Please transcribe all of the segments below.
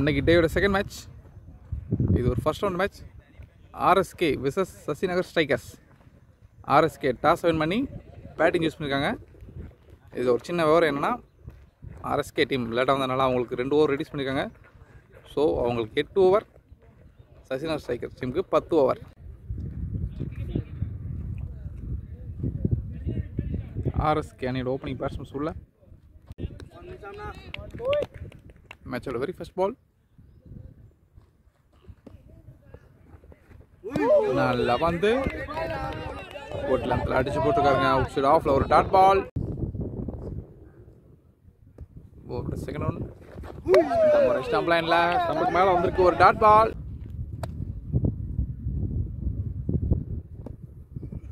இன்னைக்கு டேயோட second match. இது ஒரு first round match. RSK versus Sasinagar strikers. RSK toss win பண்ணி பேட்டிங் யூஸ் பண்ணியிருக்காங்க. இது ஒரு சின்ன விவரம் என்னென்னா, ஆர்எஸ்கே டீம் லேட்டாக வந்ததுனால அவங்களுக்கு 2 ஓவர் ரெடியூஸ் பண்ணியிருக்காங்க. ஸோ அவங்களுக்கு 8 ஓவர், சசிநகர் ஸ்ட்ரைக்கர்ஸ் டீமுக்கு 10 ஓவர். ஆர்எஸ்கே அணியோட ஓப்பனிங் பேட்ஸ்மேன்ஸ் உள்ள மேட்சோட வெரி ஃபர்ஸ்ட் பால். நல்லா வந்து போட் லென்த்ல அடிச்சு போட்டுருக்காருங்க. அவுட் சைட் ஆஃப்ல ஒரு dot ball. Second one stump லைன்ல ஸ்டம்புக்கு மேல வந்திருக்கு ஒரு டாட் பால்.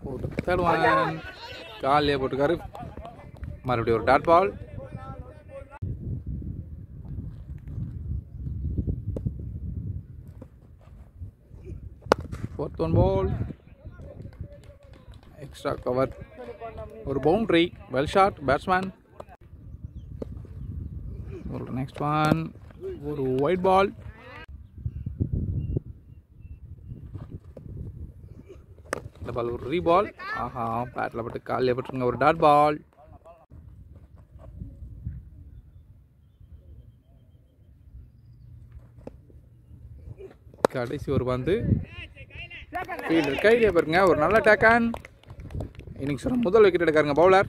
ஒரு தேர்ட் ஒன் காலியே போட்டுருக்காரு. மறுபடியும் ஒரு dot ball. Fourth one ball extra cover, ஒரு பவுண்டரி, வெல் ஷாட் பேட்ஸ்மேன். ஒரு நெக்ஸ்ட் ஒன் ஒரு ஒயிட் பால். இந்த பால் ஒரு ரீபால். ஆஹா, பேட்டில் பட்டு காலில் பட்டுருங்க ஒரு டாட் பால். கடைசி ஒரு பந்து ஃபீல்டர் கையிலே பாருங்க, ஒரு நல்ல டேக்கன். இன்னிங்ஸோட முதல் விக்கெட் எடுக்காருங்க பவுலர்.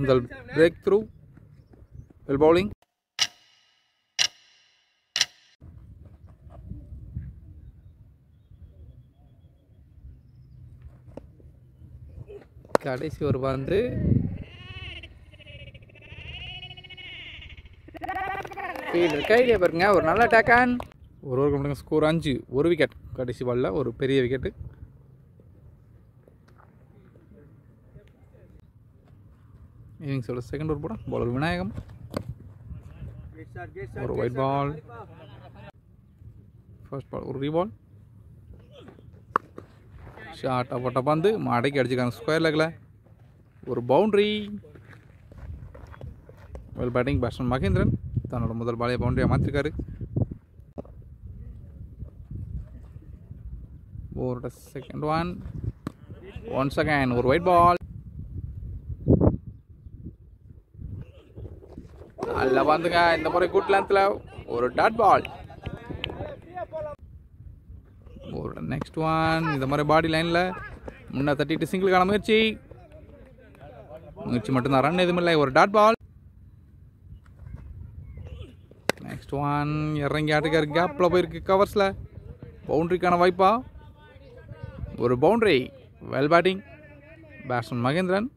முதல் பிரேக் த்ரூ வெல் பவுலிங். கடைசி ஒரு பந்து ஃபீல்டர் கையிலே பாருங்க, ஒரு நல்ல டேக்கன். ஒரு ஓவர் மட்டும் ஸ்கோர் 5, ஒரு விக்கெட். கடைசி பாலில் ஒரு பெரிய விக்கெட்டு. இன்னிங்ஸோட செகண்ட் ஓவர் போட பவுலர் விநாயகம். ஒரு ஒயிட் பால். ஃபர்ஸ்ட் பால் ஒரு ரீபால். ஷார்ட்டாக போட்ட பந்து மடக்கி அடிச்சுக்காங்க ஸ்கொயர் லெக்கில். ஒரு boundary. Well batting batsman Mahendran தன்னோட முதல் பாலையை பவுண்டரியாக மாற்றிருக்காரு. ஒரு செகண்ட் ஒன் ஒன்ஸ் அகைன் ஒரு ஒயிட் பால். நல்லா வந்துங்க, இந்த முறை குட் லென்த்ல ஒரு டாட் பால். ஒரு நெக்ஸ்ட் ஒன் இந்த மாதிரி பாடி லைனில் முன்ன தட்டிட்டு சிங்கிளுக்கான முயற்சி மட்டும்தான், ரன் எதுவும் இல்லை. ஒரு டாட் பால். நெக்ஸ்ட் ஒன் இறங்கி ஆட்டுக்காரு, கேப்பில் போயிருக்கு கவர்ஸில். பவுண்டரிக்கான வாய்ப்பா, ஒரு boundary. Well batting batsman Mahendran.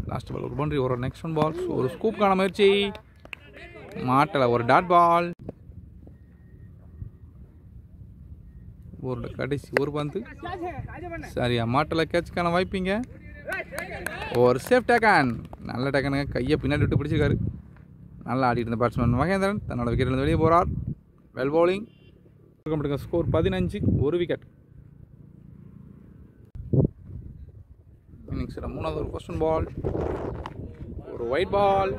Last ball ஒரு பவுண்டரி. ஒரு நெக்ஸ்ட் ஒன் பால் ஒரு ஸ்கூப்புக்கான முயற்சி மாட்டலை, ஒரு டாட் பால். ஒரு கடைசி ஒரு பந்து சரியா மாட்டலை, கேட்சுக்கான வாய்ப்பிங்க. ஒரு சேஃப் டேக்கன், நல்ல டேக்கனுங்க, கையை பின்னாடி விட்டு பிடிச்சிருக்காரு. நல்லா ஆடிட்டு இருந்த பேட்ஸ்மேன் மகேந்திரன் தன்னோட விக்கெட்லேருந்து வெளியே போகிறார். Well bowling. ஸ்கோர் 15, ஒரு விக்கெட். இன்னிங்ஸில் மூணாவது ஒரு ஃபர்ஸ்ட் பால், ஒரு ஒயிட் பால்.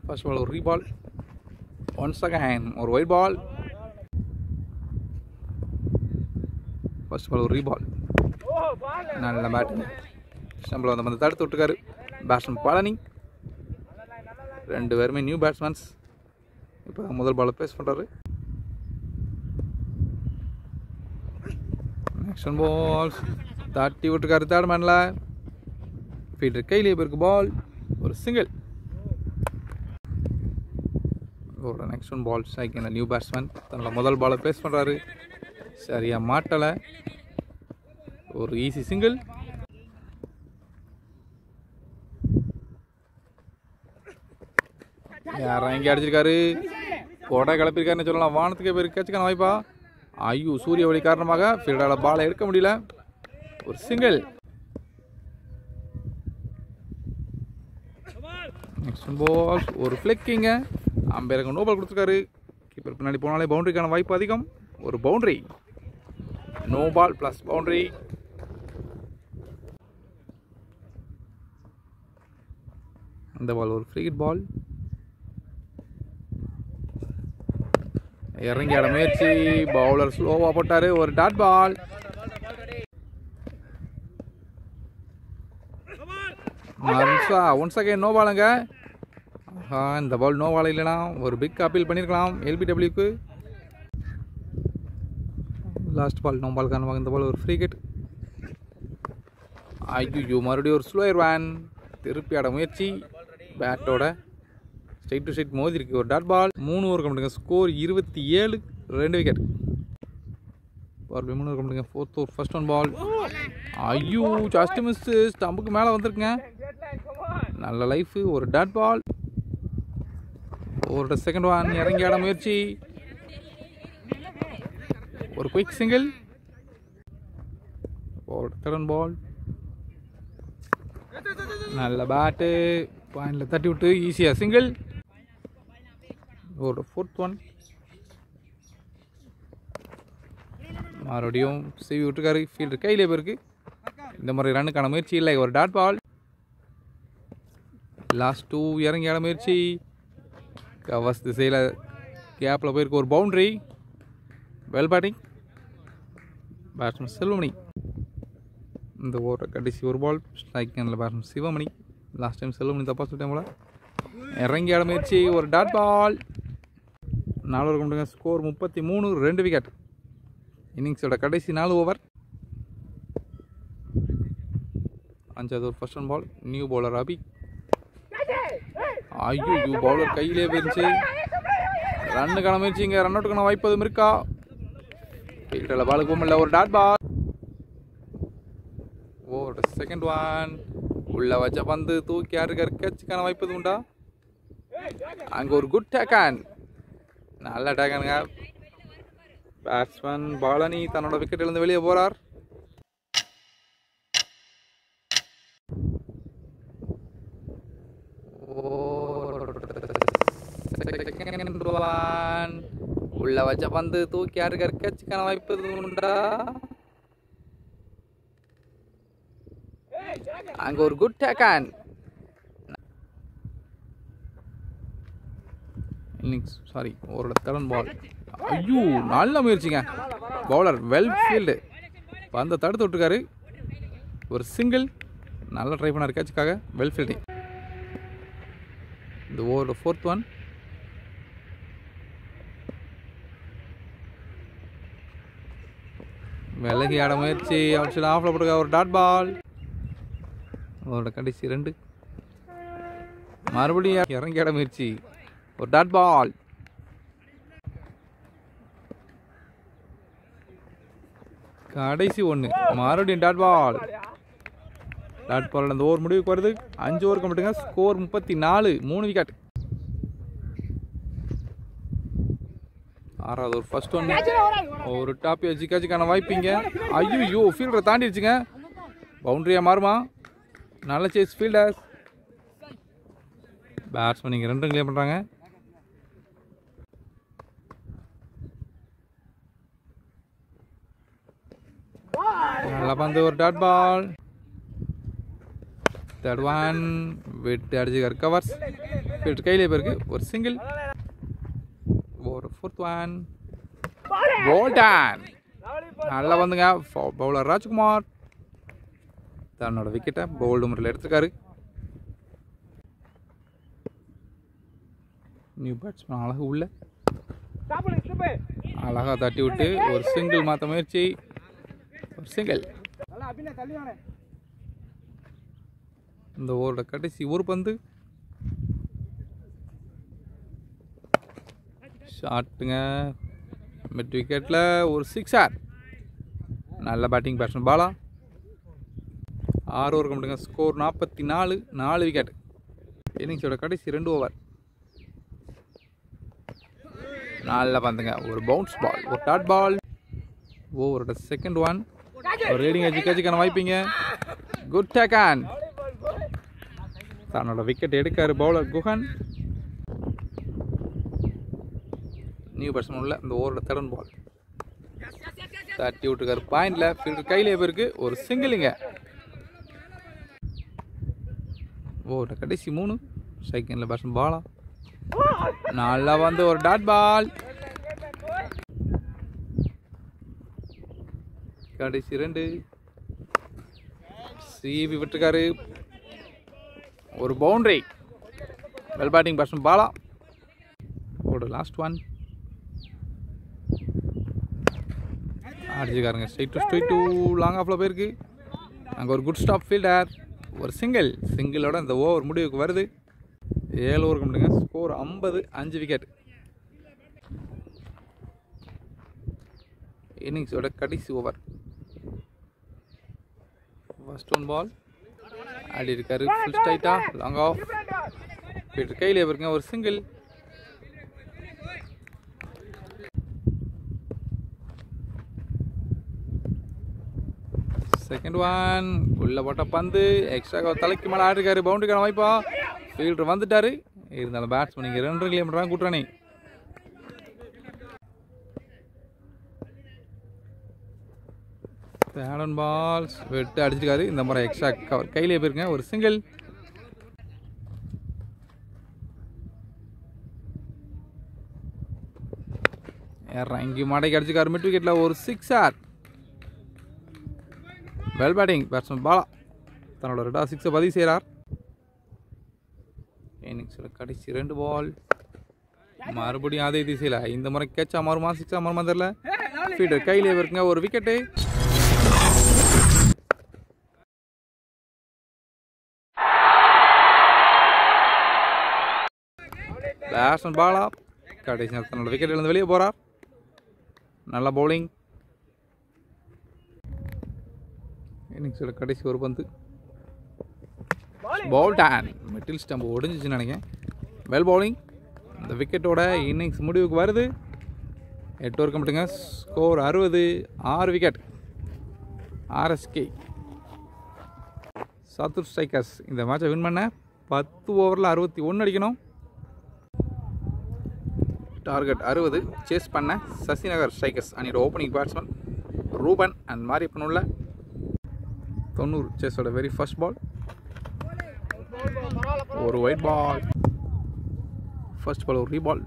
ஃபர்ஸ்ட் பால் ஒரு ரீபால். ஒன்ஸ் அகைன் ஒரு ஒயிட் பால். ஃபர்ஸ்ட் பால் ஒரு ரீபால். நல்ல பேட்டிங். ஸ்டம்பில் வந்து தடுத்து விட்டுருக்காரு பேட்ஸ்மேன் பழனி. 2 பேருமே நியூ பேட்ஸ்மேன்ஸ். இப்போ முதல் பாலை பேஸ் பண்ணுறாரு. நெக்ஸ்ட் ஒன் பால் தட்டி விட்டுருக்காரு தேர்ட் மேனில். ஃபீல்டர் கையிலே போயிருக்கு பால், ஒரு சிங்கிள். ஒரு நெக்ஸ்ட் ஒன் பால் ஸ்ட்ரைக். இந்த நியூ பேட்ஸ்மேன் தன்னோட முதல் பாலை பேஸ் பண்ணுறாரு. சரியா மாட்டலை, ஒரு ஈஸி சிங்கிள். யாரும் இங்கே அடிச்சிருக்காரு, கொடை கிளப்பிருக்காருன்னு சொல்லலாம். வானத்துக்கே போய் கேட்சுக்கான வாய்ப்பா. ஐயோ, சூரிய ஒளி காரணமாக ஃபீல்டால் பாலை எடுக்க முடியல, ஒரு சிங்கிள். நெக்ஸ்ட் பால் ஒரு ஃபிளிக்கிங்க. அம்பேருக்கு நோ பால் கொடுத்துருக்காரு. கீப்பர் பின்னாடி போனாலே பவுண்டரிக்கான வாய்ப்பு அதிகம், ஒரு boundary. No ball plus boundary. இந்த பால் ஒரு ஃப்ரீ ஹிட் பால். இறங்கி ஆட முயற்சி, பவுலர் ஸ்லோவாக போட்டார், ஒரு dot ball. Once again no பாலுங்க. இந்த பால் நோ பால் இல்லைனா ஒரு பிக் அப்பீல் பண்ணியிருக்கலாம் எல்பிடபிள்யூக்கு. லாஸ்ட் பால் நோ பால் காரணமாக இந்த பால் ஒரு ஃப்ரீ ஹிட். ஐயோ, மறுபடியும் ஒரு ஸ்லோயர் வேன். திருப்பி ஆட முயற்சி, பேட்டோட ஸ்ட்ரைட் டு ஸ்ட்ரைட் மோதி இருக்கு, ஒரு டாட் பால். 3 ஓவர் கம்ப்ளீட்டுங்க. Score 27, 2 wicket. 3 ஓவர் கம்ப்ளீட்டுங்க. 4th over first one ball. ஐயோ, ஜஸ்ட் மிஸ், ஸ்டம்புக்கு மேலே வந்திருக்குங்க. நல்ல லைஃப், ஒரு டாட் பால். ஒரு செகண்ட் ஒன், இறங்கி ஆட முயற்சி, ஒரு குயிக் சிங்கிள், ஒரு தேர்ட் பால். நல்ல பேட்டு, பாயிண்ட்ல தட்டி விட்டு ஈஸியாக சிங்கிள். ஒரு 4th ஒன், மறுபடியும் சிவி விட்டுருக்காரு, ஃபீல்டர் கையிலே போயிருக்கு. இந்த மாதிரி ரன்னுக்கான முயற்சி இல்லை, ஒரு டாட் பால். லாஸ்ட் 2, இறங்கி ஆட முயற்சி, கவர்ஸ் திசையில் கேப்பில் போயிருக்கு, ஒரு boundary. Well batting batsman Selvamani. இந்த ஓவர் கடைசி ஒரு ball, strike handle batsman Sivamani. Last time Selvamani தப்பாக சொல்லிட்டேன் போல. இறங்கி ஆட முயற்சி, ஒரு டாட் பால். 4 ஓவர் கொண்டுங்க. ஸ்கோர் 33, 2 விக்கெட். இன்னிங்ஸோட கடைசி 4 ஓவர். 5வது over first one ball. New bowler Abhi. ஐயோ, பவுலர் கையிலே போயிருச்சு. ரன்னுக்கான முயற்சிங்க, ரன் அவுட்டுக்கான வாய்ப்பு எதுவும் இருக்கா? ஃபீல்டரில் பாலுக்கு போகல, ஒரு டாட் பால். ஒரு செகண்ட் ஒன், உள்ள வச்ச பந்து தூக்கி யாருக்காரு கேட்சுக்கான வாய்ப்பு எதுவும் உண்டா? அங்கே ஒரு குட் டேக்கன், நல்ல டேக்கனுங்க. பேட்ஸ்மேன் பாலனி தன்னோட விக்கெட் இருந்து வெளியே போறார். உள்ள வச்ச பந்து தூக்கி யாருக்காரு கேட்சுக்கான வாய்ப்பு எதுவும் உண்டா? அங்க ஒரு குட் டேக்கன். சாரி, ஒரு தேர்ட் பால். ஐயோ, நல்ல முயற்சிங்க. பவுலர் வெல் ஃபீல்டு, பந்தை தடுத்து விட்டுருக்காரு, ஒரு சிங்கிள். நல்லா ட்ரை பண்ணார் கேட்சுக்காக, வெல் ஃபீல்டிங். இந்த ஓவர் 4th ஒன். விலகி ஆட முயற்சி, ஆப்ஷன் ஆஃப்ல போட்டுருக்க, ஒரு டாட் பால். அவரோட கடைசி 2. மறுபடியும் இறங்கி ஆட முயற்சி, ஒரு டாட் பால். கடைசி 1, மறுபடியும் டாட் பால். டாட் பால் அந்த ஓவர் முடிவுக்கு வருது. 5 ஓவர் கம்ப்ளீட்டுங்க. Score 34, 3 wicket. 6வது ஓவர் ஃபர்ஸ்ட் ஒன். ஒரு டாப் ஜிக்கான வாய்ப்பிங்க. ஐயோ, ஃபீல்டரை தாண்டிடுச்சுங்க. பவுண்டரியா மாறுமா? நல்ல சேஸ் ஃபீல்டர். பேட்ஸ்மேன் இங்கே 2 கிளியர் பண்ணுறாங்க. நல்லா பந்து, ஒரு டாட் பால். தேர்ட் ஒன், விட்டு அடிச்சுக்கார், கவர்ஸ். ஃபீல்டர் கையிலே போயிருக்கு, ஒரு சிங்கிள். ஒரு 4th ஒன், போல்டன். நல்லா வந்துங்க. பவுலர் ராஜ்குமார் தன்னோட விக்கெட்டை போல்டு முறையில் எடுத்துருக்காரு. நியூ பேட்ஸ்மேன் அழகு உள்ள அழகா தட்டி விட்டு ஒரு சிங்கிள் மாற்ற முயற்சி, ஒரு சிங்கிள். இந்த ஓவரோட கடைசி ஒரு பந்து, ஷாட்டுங்க, மிட் விக்கெட்டில் ஒரு 6. நல்ல பேட்டிங் பேட்ஸ்மேன் பாலா. 6 ஓவர் கம்ப்ளீட்டுங்க. Score 44, 4 wicket. இன்னிங்ஸோட கடைசி 2 ஓவர். நல்ல பந்துங்க, ஒரு பவுன்ஸ் பால், ஒரு டாட் பால். ஓவரோட செகண்ட் ஒன், ஒரு ரீடிங் எஜுக்கான வாய்ப்பிங்க, குட் டேக்கன். தன்னோட விக்கெட் எடுக்காரு பவுலர் குஹன். நியூ பேட்ஸ்மேன் உள்ள இந்த ஓவரோட தேர்ட் பால். தட்டி விட்டுருக்காரு பாயிண்ட்ல, ஃபீல்டர் கையிலே போயிருக்கு, ஒரு சிங்கிளுங்க. ஓவரோட கடைசி 3, செகண்டில் பேட்ஸ்மேன் பாலா நல்லா வந்து ஒரு டாட் பால். கடைசி 2 சிவி விட்டுருக்காரு. ஒரு boundary. Well batting batsman Bala. ஒரு லாஸ்ட் ஒன் அடிச்சுக்காருங்க. ஸ்ட்ரைட் டு லாங் ஆஃபில் போயிருக்கு. அங்கே ஒரு குட் ஸ்டாப் ஃபீல்டர். ஒரு சிங்கிளோட இந்த ஓவர் முடிவுக்கு வருது. 7 ஓவருக்கு முடியுங்க. Score 50, 5 wicket. இன்னிங்ஸோட கடைசி ஓவர். ஃபர்ஸ்ட் ஒன் பால் ஆடி இருக்காரு. ஃபுல் ஸ்ட்ரைட்டா லாங் ஆஃப் ஃபீல்டர் கையிலே பாருங்க. ஒரு சிங்கிள். செகண்ட் ஒன் உள்ள போட்ட பந்து எக்ஸ்ட்ரா தலைக்கு மேலே ஆடிருக்காரு. பவுண்டரிக்கான வாய்ப்பா. ஃபீல்டர் வந்துட்டாரு. இருந்தாலும் பேட்ஸ்மேன் இங்கே 2 கிலோமீட்டர் கூட்டுறானே. தேர்ட் பால்ஸ் வெட்டு அடிச்சிருக்காரு. இந்த மாதிரி எக்ஸ்ட்ரா கவர் கையிலே போயிருங்க. ஒரு சிங்கிள். இறங்கி மடைக்கு அடிச்சிருக்காரு. மிட் விக்கெட்டில் ஒரு 6. வெல் பேட்டிங் பேட்ஸ்மேன் பாலா தன்னோட 2வது 6 பதிவு செய்கிறார். இன்னிங்ஸில் கடைசி 2 பால். மறுபடியும் அதே திசையில். இந்த முறை கேட்சா மாறுமா 6 மாறுமா தெரியல. ஃபீல்டர் கையிலே இருக்குங்க. ஒரு விக்கெட்டு. பேட்ஸ்மேன் பாலா கடைசி தன்னோட விக்கெட் இருந்து வெளியே போகிறார். நல்ல பவுலிங். இன்னிங்ஸோட கடைசி ஒரு பந்து. பால் டான் மிடில் ஸ்டம்ப் ஒடிஞ்சிச்சுன்னு நினைக்கிறேன். Well bowling. இந்த விக்கெட்டோட இன்னிங்ஸ் முடிவுக்கு வருது. 8 ஓவர் கம்பிட்டுங்க. Score 60, 6 wicket. RSK Sattur strikers இந்த மேட்சை வின் பண்ண 10 ஓவரில் 61 அடிக்கணும். டார்கெட் 60 சேஸ் பண்ண சசிநகர் ஸ்ட்ரைக்கர்ஸ் அணியோட opening batsman Ruban and Mariyappan உள்ள 90 சேஸோட வெரி ஃபர்ஸ்ட் பால். ஒரு ஒயிட் பால். ஃபர்ஸ்ட் பால் ஒரு ரீபால்.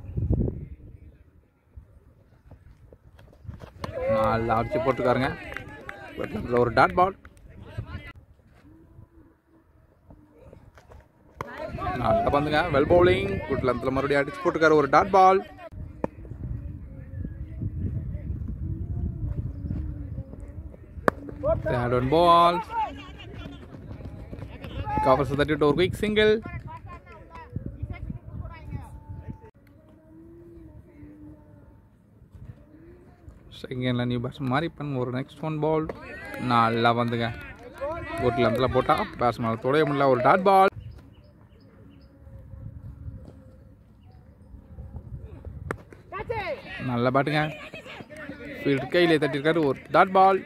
நல்லா அடிச்சு போட்டுருக்காருங்க. ஒரு டாட் பால். நல்லா பந்துங்க. Well bowling. குட் லென்த்தில் மறுபடியும் அடிச்சு போட்டுருக்காரு. ஒரு dot ball. Third one ball. Covers தட்டிட்டு ஒரு குயிக் சிங்கிள். செகண்ட்ல நியூ பேட்ஸ்மேன் மாரியப்பன். ஒரு நெக்ஸ்ட் ஒன் பால். நல்லா வந்துங்க. குட் லென்த்தில் போட்டா பேட்ஸ்மேன் தொடைய முடியல. ஒரு டாட் பால். நல்ல பேட்டுங்க. ஃபீல்டர் கையிலே தட்டிருக்காரு. ஒரு டாட் பால்.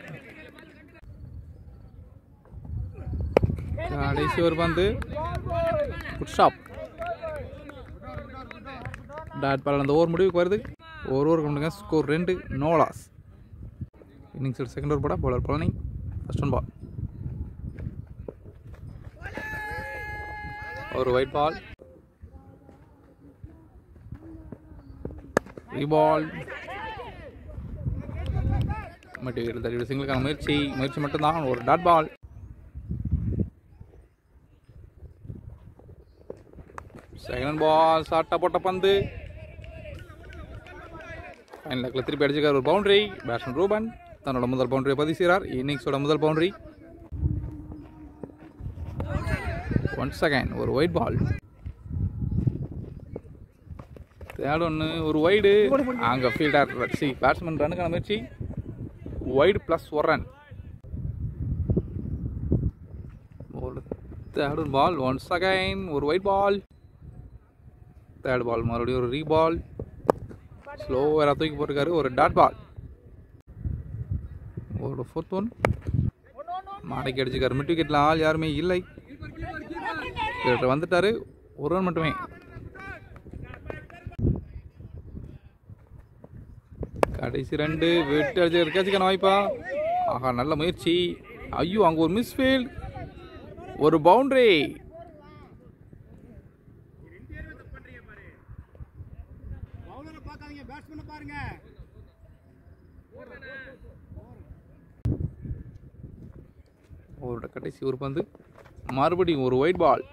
கடைசி ஒரு பந்து. Good stop. Dot ball. அந்த ஓவர் முடிவுக்கு வருது. ஒரு ஓவர் கொண்டுங்க. Score 2, no loss. இன்னிங்ஸோட செகண்ட் ஓவர் போட bowler Palani. First one ball. ஒரு ஒயிட் பால். ரீபால். மெட்டீரியல் தள்ளிவிட சிங்கிளுக்கான முயற்சி மட்டும்தான். ஒரு டாட் பால். Second ball. ஷார்ட்டா போட்ட பந்து ஃபைனல் திருப்பி அடிச்சிருக்கார். ஒரு பவுண்டரி. பேட்ஸ்மேன் ரூபன் தன்னோட முதல் பவுண்டரியை பதிவு செய்கிறார். இன்னிங்ஸோட முதல் பவுண்டரி. ஒன்ஸ் அகைன் ஒரு ஒயிட் பால். தேர்ட் ஒன்று ஒரு வைடு. அங்கே ஃபீல்டர் பேட்ஸ்மேன் ரனுக்கான முயற்சி. Wide plus 1 run. Third one ball. Once again ஒரு ஒயிட் பால். தேர்ட் பால் மறுபடியும் ஒரு ரீபால். ஸ்லோவாக தூக்கி போட்டிருக்காரு. ஒரு டாட் பால். ஒரு ஃபோர்த் ஒன். மாடைக்கு அடிச்சுக்காரு. மிட் விக்கெட்டில் ஆள் யாருமே இல்லை. வந்துட்டாரு. ஒரு ரன் மட்டுமே. கடைசி 2 வெட்டு அடிச்சு கேட்சுக்கான வாய்ப்பா. ஆஹா நல்ல முயற்சி. ஐயோ அங்கே ஒரு மிஸ்ஃபீல்ட். ஒரு பவுண்டரி. ஒரு கடைசி ஒரு பந்து, மறுபடியும் ஒரு ஒயிட் பால்,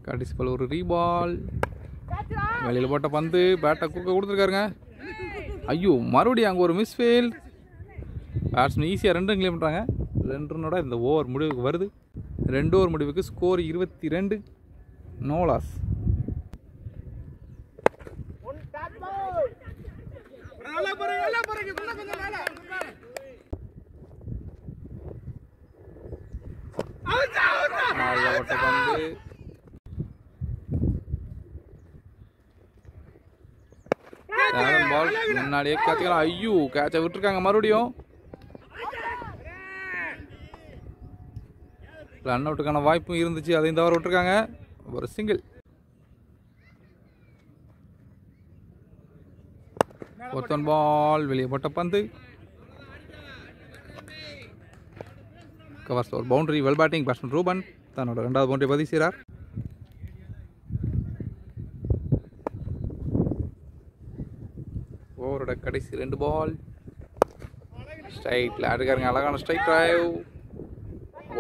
கடைசி பால் ஒரு ரீபால், வெளியில் போட்ட பந்து, பேட்டை குறுக்க கொடுத்துருக்காருங்க. ஐயோ, மறுபடியும் அங்கே ஒரு மிஸ்ஃபீல்ட். பேட்ஸ்மேன் ஈஸியாக 2 ரன் கிளியர் பண்ணுறாங்க. 2 ரன்னோட இந்த ஓவர் முடிவுக்கு வருது. 2 ஓவர் முடிவுக்கு ஸ்கோர் 22, நோ லாஸ். பால் முன்னாடியே கேட்சுக்கலாம். ஐயோ, கேட்சை விட்டுருக்காங்க. மறுபடியும் ரன் அவுட்டுக்கான வாய்ப்பும் இருந்துச்சு, அதையும் தவற விட்டுருக்காங்க. ஒரு சிங்கிள். ஒருத்தன் பால், வெளியே போட்ட பந்து, கவர்ஸ் ஒரு boundary. Well batting batsman Ruban தன்னோட 2வது பவுண்டரி பதிவு செய்கிறார். ஓவரோட கடைசி 2 பால், ஸ்ட்ரைட்டில் ஆடுக்காருங்க. அழகான ஸ்ட்ரைட் டிரைவ்,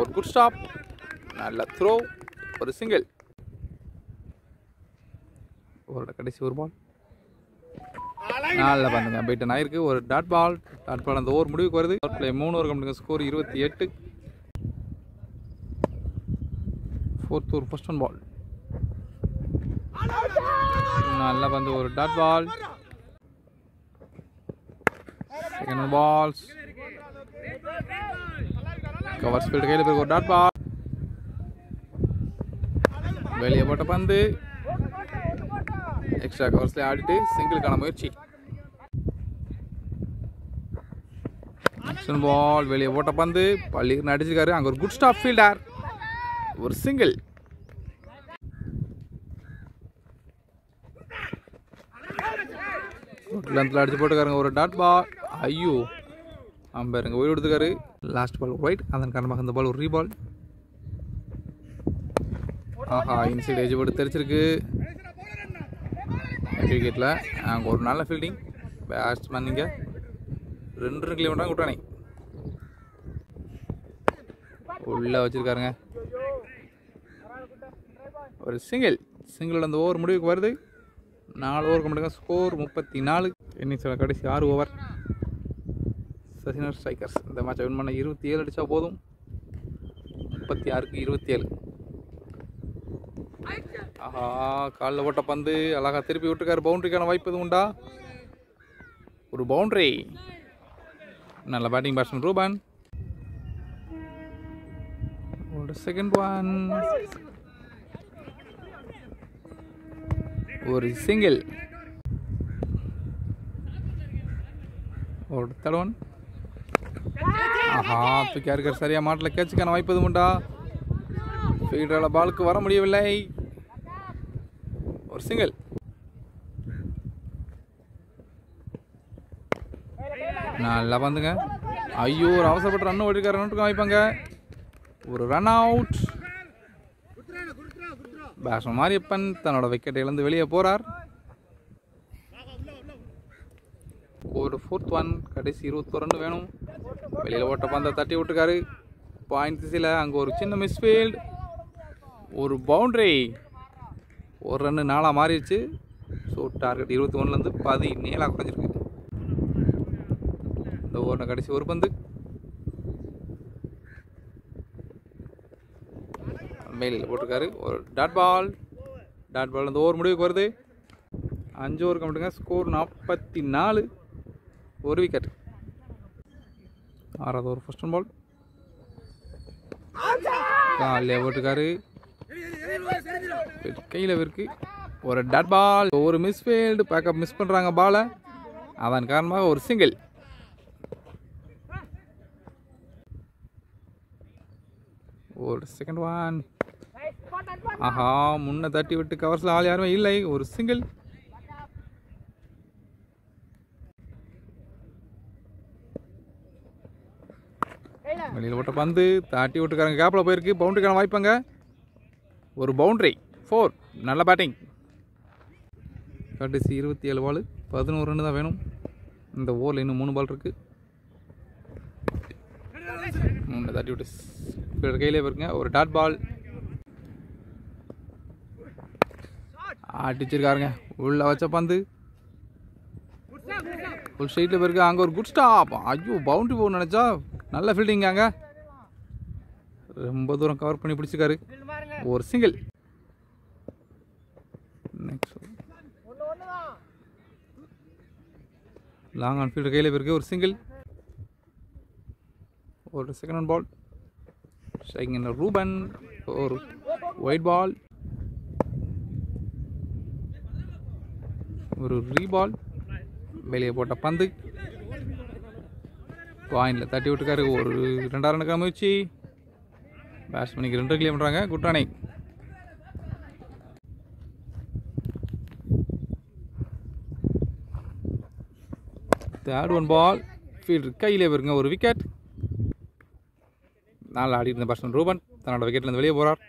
ஒரு குட் ஸ்டாப், நல்ல த்ரோ, ஒரு சிங்கிள். ஓவரோட கடைசி ஒரு பால், நல்ல பந்துங்க, பைட்டன் ஆயிருக்கு. ஒரு டாட் பால் அந்த ஓவர் முடிவுக்கு வருது. 3 over complete, score 28. 4th over first one ball, நல்ல பந்து, ஒரு dot ball. Second balls, covers field கையில் போய் ஒரு டாட் பால், வெளியே போட்ட பந்து, எக்ஸ்ட்ரா கவர்ஸ்ல ஆடிட்டு சிங்கிளுக்கான முயற்சி. பால், வெளியே போட்ட பந்து, பள்ளி அடிச்சிருக்காரு. அங்கே ஒரு குட் ஸ்டாப் ஃபீல்டர், ஒரு சிங்கிள். அடிச்சு போட்டுக்காருங்க, ஒரு டாட் பால். ஐயோ, அம்பருங்க ஓய்வு எடுத்துக்காரு. லாஸ்ட் பால் ஒயிட், அதன் காரணமாக இந்த பால் ஒரு ரீபால். ஆஹா, இன்சைட் ஏஜ் போட்டு தெரிச்சிருக்கு விக்கெட்டில். அங்கே ஒரு நல்ல ஃபீல்டிங் பேட்ஸ்மேன். இங்கே 2 ரன் கிளியர் பண்ணுறாங்க. விட்டானே உள்ளே வச்சுருக்காருங்க, ஒரு சிங்கிள். சிங்கிளோட அந்த ஓவர் முடிவுக்கு வருது. 4 ஓவர் கம்ப்ளீட், ஸ்கோர் 34. இன்னிங்ஸோட கடைசி 6 ஓவர். சசிநகர் ஸ்ட்ரைக்கர்ஸ் இந்த மேட்சை வின் பண்ண 27 அடித்தா போதும். 36க்கு 27. ஆஹா, காலில் போட்ட பந்து அழகாக திருப்பி விட்டுருக்காரு. பவுண்டரிக்கான வாய்ப்பு எதுவும் உண்டா? ஒரு பவுண்டரி. நல்ல பேட்டிங் பேட்ஸ்மேன் ரூபன். ஒரு செகண்ட் ஒன், ஒரு சிங்கிள், ஒரு தேர்ட் ஒன். ஆஹா, தூக்கி இருக்கார். சரியா மாட்டில் கேட்சுக்கான வாய்ப்பு எதுவும் உண்டா? ஃபீல்டரால் பாலுக்கு வர முடியவில்லை. ஒரு சிங்கிள். நல்லா வந்துங்க. ஐயோ, ஒரு அவசரப்பட்டு ரன் ஓடிருக்காரு. ரன்னுக்கு வாய்ப்பாங்க. ஒரு ரன் அவுட். பேட்ஸ்மேன் மாரியப்பன் தன்னோட விக்கெட்டை இழந்து வெளியே போறார். ஒரு 4th ஒன், கடைசி 21 ரன் வேணும். வெளியில் ஓட்ட பந்தை தட்டி விட்டுருக்காரு. பாயிண்ட் திசையில் அங்கே ஒரு சின்ன மிஸ்ஃபீல்டு, ஒரு பவுண்டரி. ஒரு ரன்னு 4 மாறிடுச்சு. ஸோ டார்கெட் 21லேருந்து 17 குறைஞ்சிருக்கு. இந்த ஓவரில் கடைசி ஒரு பந்து, மேலில் போட்டிருக்காரு. ஒரு டாட் பால். அந்த ஓவர் முடிவுக்கு வருது. 5 ஓவர் கம்ப்ளீட்டுங்க, ஸ்கோர் 44. ஒரு விக்கெட். 6வது ஓவர் ஃபர்ஸ்ட் ஒன் பால், காலையில் போட்டிருக்காரு. கையில் இருக்கு. ஒரு டாட் பால், ஒரு மிஸ்ஃபீல்டு. பேக்கப் மிஸ் பண்ணுறாங்க பாலை. அதன் காரணமாக ஒரு சிங்கிள். ஒரு செகண்ட் ஒன். ஆஹா, முன்ன தட்டி விட்டு கவர்ஸில் ஆள் யாருமே இல்லை. ஒரு சிங்கிள். வெளியில் போட்ட பந்து தாட்டி விட்டுக்காரங்க. கேப்பில் போயிருக்கு. பவுண்டரிக்கான வாய்ப்பாங்க. ஒரு பவுண்டரி. 4. நல்ல பேட்டிங். கடைசி 27 பால், 11 ரன் தான் வேணும். இந்த ஓவரில் இன்னும் 3 பால் இருக்குது. 3 தட்டி விட்டு ஃபீல்டர் கையிலே இருக்குங்க. ஒரு டாட் பால் அடிச்சிருக்காருங்க. உள்ள வச்ச பந்து ஃபுல் ஸ்ட்ரைட்டில் போயிருக்கு. அங்கே ஒரு குட் ஸ்டாப். ஐயோ, பவுண்டரி போகணும்னு நினச்சா நல்ல ஃபீல்டிங். அங்கே ரொம்ப தூரம் கவர் பண்ணி பிடிச்சிருக்காரு. ஒரு single. Next long on fielder கையில் போயிருக்கு. ஒரு சிங்கிள். ஒரு second on ball. Striking Ruban. ஒரு ஒயிட் பால். ஒரு ரீபால். வெளியே போட்ட பந்து பாயிண்டில் தட்டி விட்டுருக்காரு. ஒரு 2 ரனுக்கான முயற்சி. பேட்ஸ்மேனுக்கு 2 கிளியர் பண்ணுறாங்க. Good running. Third one ball. Fielder கையிலே வருங்க. ஒரு விக்கெட். நாள் ஆடி இருந்த பேட்ஸ்மேன் ரூபன் தன்னோட விக்கெட்லேருந்து வெளியே போகிறார்.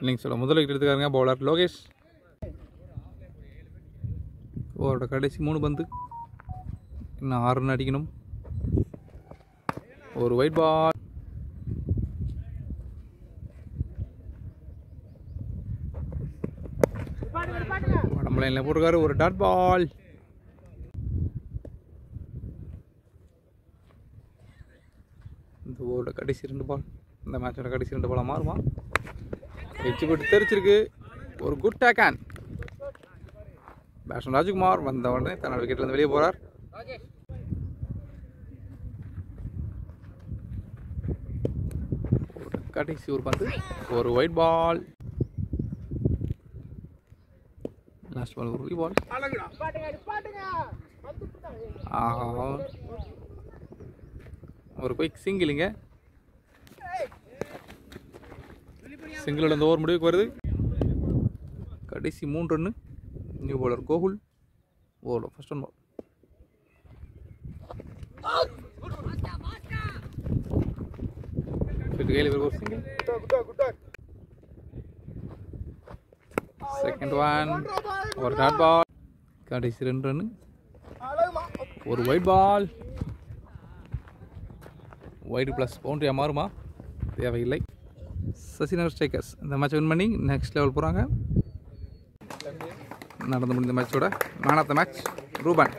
இன்னிங்ஸோட முதல் விக்கெட் எடுத்துக்காருங்க பவுலர் லோகேஷ். ஓவரோட கடைசி 3 பந்து. இன்னும் 6 ரன் அடிக்கணும். ஒரு ஒயிட் பால். வடம்பு லைனில் போட்டிருக்காரு. ஒரு டாட் பால். இந்த ஓவரோட கடைசி 2 பால். இந்த மேட்சோட கடைசி 2 பாலாக மாறுமா? எச்சு போட்டு தெரிச்சிருக்கு. ஒரு good take on. Batsman Rajkumar வந்த உடனே தன்னோட விக்கெட்லேருந்து வெளியே போகிறார். கடைசி ஒரு பந்து. ஒரு ஒயிட் பால். லாஸ்ட் பால் ஒரு பால். ஒரு குயிக் சிங்கிளுங்க. சிங்கிளோட இந்த ஓவர் முடிவுக்கு வருது. கடைசி 3 run. New bowler Gokul. Over first one ball. Second one. ஒரு டாட் பால். கடைசி 2 ரன்னு. ஒரு ஒயிட் பால். ஒயிட் ப்ளஸ் பவுண்டரியாக மாறுமா? தேவையில்லை. சசிநகர் ஸ்ட்ரைக்கர்ஸ் இந்த மேட்ச் வின் பண்ணி நெக்ஸ்ட் லெவல் போகிறாங்க. நடந்து முடிந்த மேட்சோட man of the match Ruban.